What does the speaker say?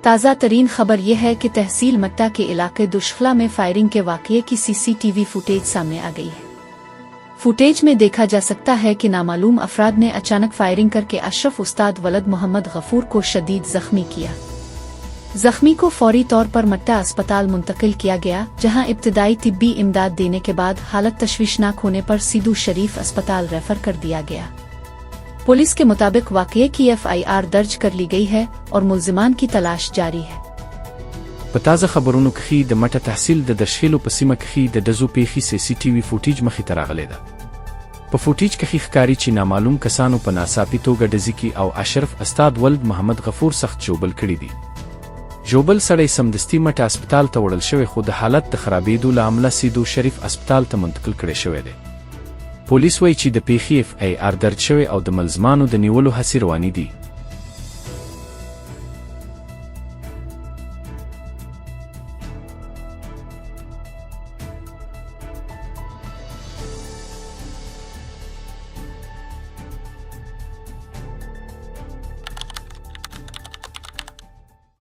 ताज़ा तरीन खबर यह है कि तहसील मट्टा के इलाके दुश्खला में फायरिंग के वाक़ये की CCTV फुटेज सामने आ गई है। फुटेज में देखा जा सकता है कि नामालूम अफराद ने अचानक फायरिंग करके अशरफ उस्ताद वलद मोहम्मद गफूर को शदीद जख्मी किया। जख्मी को फौरी तौर पर मट्टा अस्पताल मुंतकिल किया गया, जहां इब्तिदाई तिब्बी इमदाद देने के बाद हालत तशवीशनाक होने पर सीधू शरीफ अस्पताल रेफर कर दिया गया। पुलिस के मुताबिक वाक़ये की FIR दर्ज कर ली गई है और मुल्जिमान की तलाश जारी है। पताज़ा खबरों कखी द मट्टा तहसील द दशखेलो पसीमा कखी द डजो पेखी CCTV फुटेज मखी तरागले दा। په فوټیج کې ښکاري چې نامعلوم کسانو په ناڅاپي توګه ډزې او اشرف استاد ولد محمد غفور سخت ژوبل کړي دي. ژوبل سړی سمدستي مټه هسپتال ته وړل شوی، خو د حالت د خرابېدو له امله سیدو شریف هسپتال ته منتقل کړی شوی دی. پولیس وایي چې د پیښې FIR درج شوی او د ملزمانو د نیولو هڅې روانې دي.